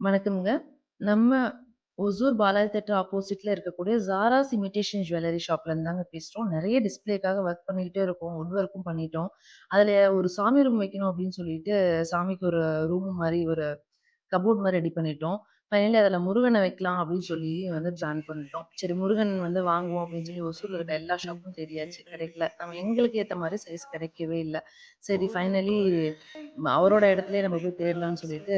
வணக்கம்ங்க. நம்ம ஒசூர் பாலாஜி தியேட்டர் ஆப்போசிட்ல இருக்கக்கூடிய ஜாராஸ் இமிடேஷன் ஜுவல்லரி ஷாப்லேருந்து தாங்க பேசுறோம். நெறைய டிஸ்ப்ளேக்காக ஒர்க் பண்ணிக்கிட்டே இருக்கோம். வுட் ஒர்க்கும் பண்ணிட்டோம். அதில ஒரு சாமி ரூம் வைக்கணும் அப்படின்னு சொல்லிட்டு, சாமிக்கு ஒரு ரூம் மாரி ஒரு கபோர்ட் மாரி ரெடி பண்ணிட்டோம். ஃபைனலி அதில முருகன வைக்கலாம் அப்படின்னு சொல்லி வந்து பிளான் பண்ணிட்டோம். சரி முருகன் வந்து வாங்குவோம் அப்படின்னு சொல்லி ஒசூர்ல இருக்க எல்லா ஷாப்பும் தேடியாச்சு. கிடைக்கல. நம்ம எங்களுக்கு ஏத்த மாரி சைஸ் கிடைக்கவே இல்ல. சரி ஃபைனலி அவரோட இடத்துலயே நம்ம போய் தேடலாம்னு சொல்லிட்டு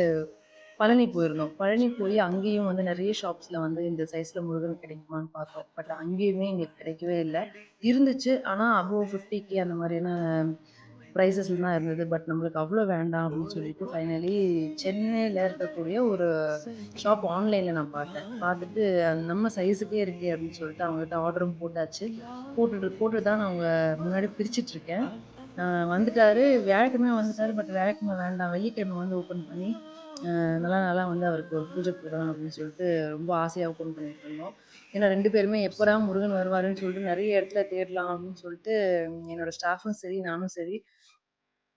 பழனி போயிருந்தோம். பழனி போய் அங்கேயும் வந்து நெறைய ஷாப்ஸ்ல வந்து இந்த சைஸ்ல முருகன் கிடைக்குமான்னு பார்த்தோம். பட் அங்கேயுமே எங்களுக்கு கிடைக்கவே இல்ல. இருந்துச்சு. ஆனா அபோவ் 50K அந்த மாரியான பிரைஸஸ்ல தான் இருந்தது. பட் நம்மளுக்கு அவ்ளோ வேண்டாம் அப்படின்னு சொல்லிட்டு ஃபைனலி சென்னையில இருக்கக்கூடிய ஒரு ஷாப் ஆன்லைன்ல நான் பார்த்தேன். பார்த்துட்டு நம்ம சைஸுக்கே இருக்கே அப்படின்னு சொல்லிட்டு அவங்ககிட்ட ஆர்டரும் போட்டாச்சு. போட்டுட்டு தான் நான் அவங்க முன்னாடி பிரிச்சுட்டு இருக்கேன். அ வந்துட்டாரு. வியாழக்கிழமை வந்துட்டாரு. பட் வியாழக்கிழமை வேண்டாம். வெள்ளிக்கிழமை வந்து ஓப்பன் பண்ணி நல்லா நல்லா வந்து அவருக்கு ஒரு பூஜை போடலாம் அப்படின்னு சொல்லிட்டு ரொம்ப ஆசையா ஓப்பன் பண்ணிட்டு இருந்தோம். ஏன்னா 2 பேருமே எப்படா முருகன் வருவாருன்னு சொல்லிட்டு நெறைய இடத்துல தேடலாம் அப்படின்னு சொல்லிட்டு என்னோட ஸ்டாஃபும் சரி, நானும் சரி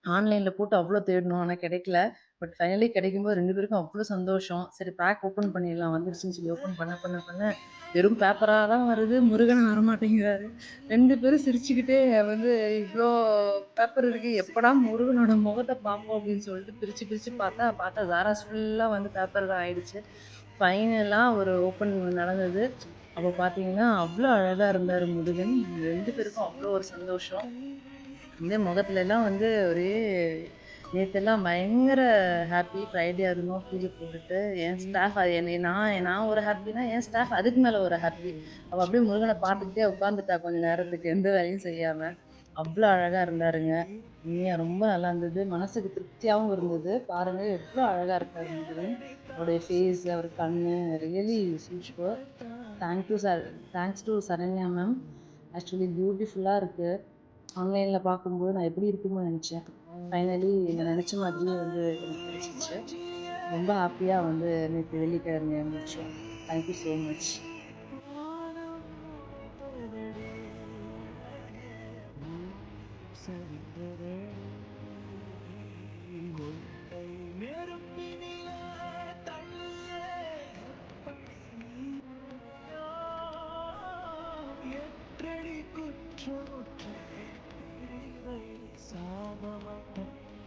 ஆன்லைன்ல போட்டு அவ்ளோ தேடினோம். ஆனா கிடைக்கல. பட் ஃபைனலி கிடைக்கும்போது 2 பேருக்கும் அவ்ளோ சந்தோஷம். சரி பேக் ஓப்பன் பண்ணிடலாம் வந்துருச்சுன்னு சொல்லி ஓப்பன் பண்ண வெறும் பேப்பரா தான் வருது. முருகன் வரமாட்டேங்கிறாரு. 2 பேரும் சிரிச்சுக்கிட்டே வந்து இவ்ளோ பேப்பர் இருக்கு. எப்படா முருகனோட முகத்த பார்ப்போம் அப்படின்னு சொல்லிட்டு பிரிச்சு பார்த்தா ஜாராஸ் ஃபுல்லா வந்து பேப்பர் தான் ஆயிடுச்சு. ஃபைனலா ஒரு ஓப்பன் நடந்தது. அப்ப பார்த்தீங்கன்னா, அவ்ளோ அழகா இருந்தாரு முருகன். 2 பேருக்கும் அவ்ளோ ஒரு சந்தோஷம். வந்து முகத்துலலாம் வந்து ஒரே நேத்தெல்லாம் பயங்கர ஹாப்பி. ஃப்ரைடே அதுவுமா பூஜை போட்டுட்டு, என் ஸ்டாஃப் அது என்னை நான் ஒரு ஹாப்பினா, என் ஸ்டாஃப் அதுக்கு மேல ஒரு ஹாப்பி. அவ அப்படியே முருகன பார்த்துக்கிட்டே உட்காந்துட்டா கொஞ்ச நேரத்துக்கு, எந்த வேலையும் செய்யாம. அவ்ளோ அழகா இருந்தாருங்க. உண்மையா ரொம்ப நல்லா இருந்தது. மனசுக்கு திருப்தியாவும் இருந்தது. பாருங்க எவ்ளோ அழகா இருக்காரு முருகன். அவருடைய ஃபேஸ், அவர் கண்ணு ரியலி சூப்பர். தேங்க் டு ச thanks to Saranya ma'am. Actually பியூட்டிஃபுல்லா இருக்கு. ஆன்லைன்ல பார்க்கும்போது நான் எப்படி இருக்குமோன்னு நெனச்சேன். ஃபைனலி நான் நெனச்ச மாதிரியே வந்து எனக்கு கிடைச்சிச்சு. ரொம்ப ஹாப்பியா வந்து நேத்து வெள்ளிக்கிழமைய முடிச்சோம். Thank you so much. எற்றடி குற்றம்